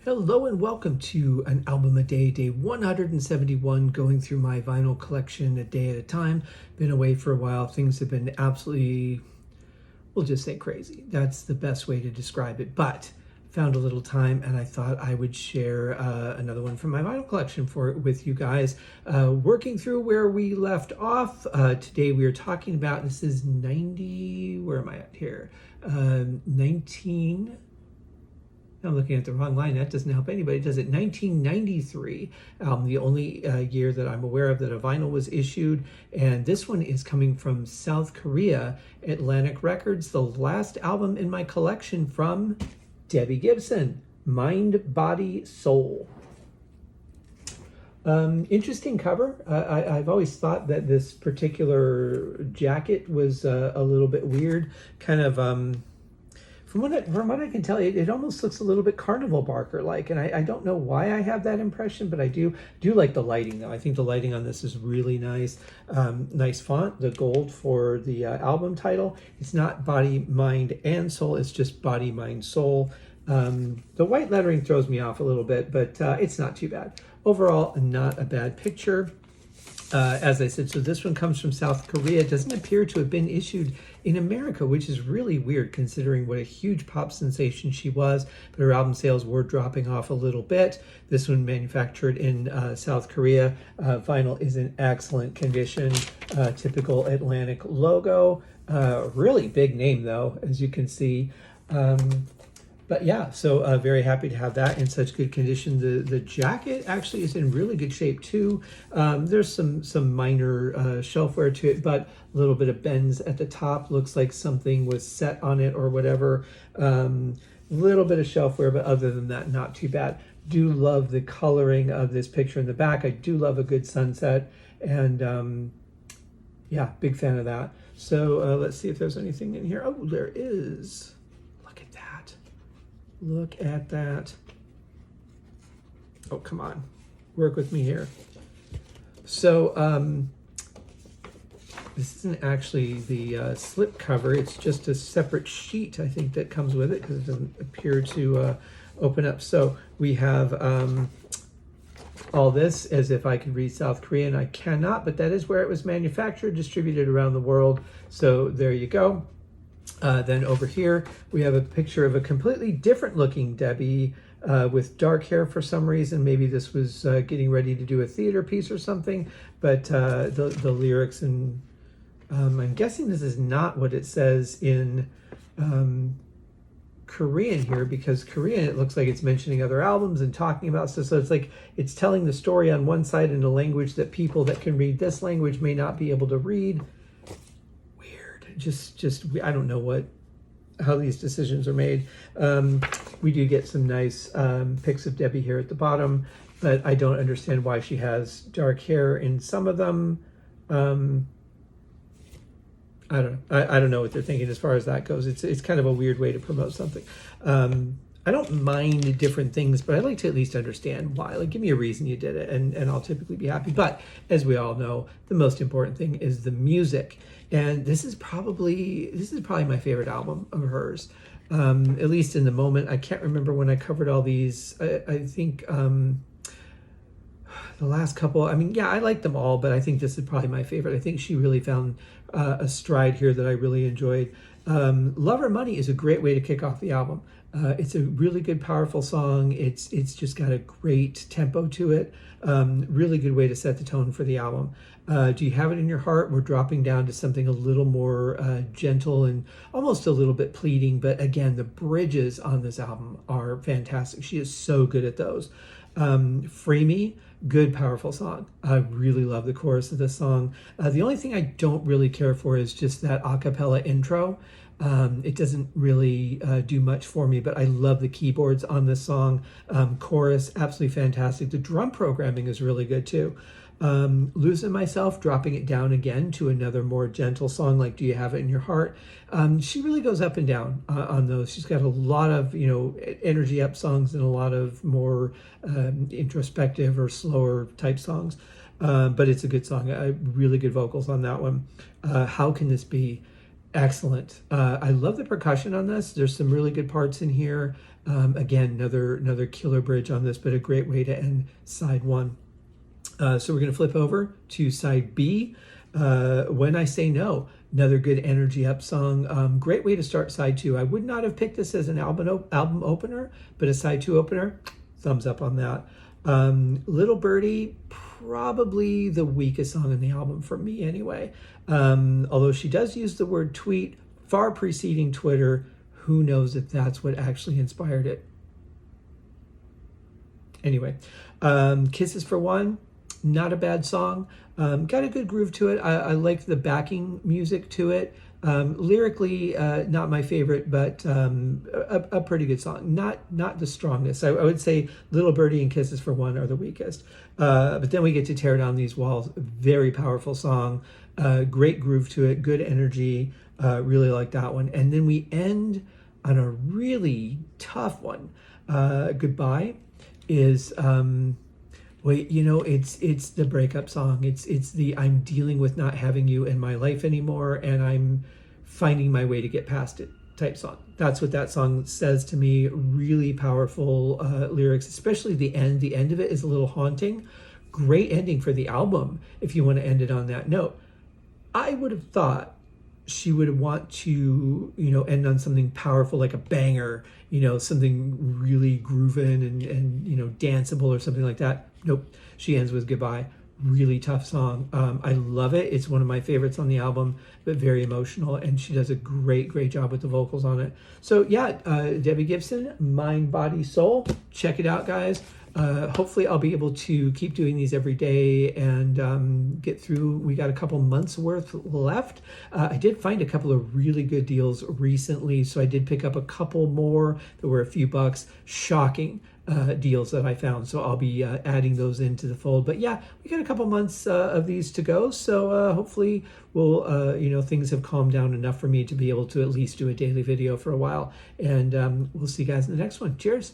Hello and welcome to an album a day, day 171, going through my vinyl collection a day at a time. Been away for a while. Things have been absolutely, we'll just say crazy. That's the best way to describe it. But found a little time and I thought I would share another one from my vinyl collection with you guys. Working through where we left off. Today we are talking about, this is 90, where am I at here? 19... I'm looking at the wrong line. That doesn't help anybody, does it? 1993 album, the only year that I'm aware of that a vinyl was issued. And this one is coming from South Korea, Atlantic Records, the last album in my collection from Debbie Gibson, Mind, Body, Soul. Interesting cover. I've always thought that this particular jacket was a little bit weird, kind of... From what I can tell, it almost looks a little bit Carnival Barker-like, and I don't know why I have that impression, but I do like the lighting, though. I think the lighting on this is really nice. Nice font, the gold for the album title. It's not Body, Mind, and Soul. It's just Body, Mind, Soul. The white lettering throws me off a little bit, but it's not too bad. Overall, not a bad picture. As I said, so this one comes from South Korea. It doesn't appear to have been issued in America, which is really weird considering what a huge pop sensation she was, but her album sales were dropping off a little bit. This one manufactured in South Korea. Vinyl is in excellent condition. Typical Atlantic logo. Really big name though, as you can see. But yeah, so very happy to have that in such good condition. The jacket actually is in really good shape too. There's some minor shelfware to it, but a little bit of bends at the top. Looks like something was set on it or whatever. Little bit of shelfware, but other than that, not too bad. Do love the coloring of this picture in the back. I do love a good sunset, and yeah, big fan of that. So let's see if there's anything in here. Oh, there is. Look at that. Oh, come on. Work with me here. So this isn't actually the slip cover. It's just a separate sheet, I think, that comes with it because it doesn't appear to open up. So we have all this as if I could read South Korean. I cannot, but that is where it was manufactured, distributed around the world. So there you go. Then over here, we have a picture of a completely different looking Debbie with dark hair for some reason. Maybe this was getting ready to do a theater piece or something, but the lyrics, and I'm guessing this is not what it says in Korean here, because Korean, it looks like it's mentioning other albums and talking about stuff. So it's like it's telling the story on one side in a language that people that can read this language may not be able to read. Just I don't know how these decisions are made. We do get some nice pics of Debbie here at the bottom, but I don't understand why she has dark hair in some of them. I don't know what they're thinking as far as that goes. It's kind of a weird way to promote something. I don't mind different things, but I like to at least understand why. Like, give me a reason you did it, and I'll typically be happy. But as we all know, the most important thing is the music. And this is probably my favorite album of hers, at least in the moment. I can't remember when I covered all these. I think the last couple, I mean, yeah, I like them all, but I think this is probably my favorite. I think she really found a stride here that I really enjoyed. Love or Money is a great way to kick off the album. It's a really good, powerful song. It's just got a great tempo to it. Really good way to set the tone for the album. Do You Have It in Your Heart? We're dropping down to something a little more gentle and almost a little bit pleading. But again, the bridges on this album are fantastic. She is so good at those. Free Me, good, powerful song. I really love the chorus of this song. The only thing I don't really care for is just that a cappella intro. It doesn't really do much for me, but I love the keyboards on this song. Chorus, absolutely fantastic. The drum programming is really good too. Losing Myself, dropping it down again to another more gentle song like Do You Have It in Your Heart. She really goes up and down on those. She's got a lot of, energy up songs and a lot of more introspective or slower type songs. But it's a good song. Really good vocals on that one. How Can This Be? Excellent. I love the percussion on this. There's some really good parts in here. Again, another killer bridge on this, but a great way to end side one. So we're going to flip over to side B. When I Say No, another good energy up song. Great way to start side two. I would not have picked this as an album opener, but a side two opener, thumbs up on that. Little Birdie, probably the weakest song in the album for me anyway. Although she does use the word tweet far preceding Twitter. Who knows if that's what actually inspired it. Anyway, Kisses for One, not a bad song. Got a good groove to it. I like the backing music to it. Lyrically, not my favorite, but a pretty good song. Not the strongest. I would say Little Birdie and Kisses for One are the weakest. But then we get to Tear Down These Walls. Very powerful song. Great groove to it. Good energy. Really like that one. And then we end on a really tough one. Goodbye is... Wait, it's the breakup song. It's the I'm dealing with not having you in my life anymore, and I'm finding my way to get past it type song. That's what that song says to me. Really powerful lyrics, especially the end. The end of it is a little haunting. Great ending for the album if you want to end it on that note. I would have thought she would want to, end on something powerful like a banger, something really grooving and danceable or something like that. Nope. She ends with Goodbye. Really tough song. I love it. It's one of my favorites on the album, but very emotional. And she does a great job with the vocals on it. So yeah, Debbie Gibson, Mind, Body, Soul. Check it out, guys. Hopefully I'll be able to keep doing these every day and get through. We got a couple months worth left. I did find a couple of really good deals recently, so I did pick up a couple more that were a few bucks. Shocking deals that I found, so I'll be adding those into the fold. But yeah, we got a couple months of these to go, so hopefully we'll things have calmed down enough for me to be able to at least do a daily video for a while. And we'll see you guys in the next one. Cheers.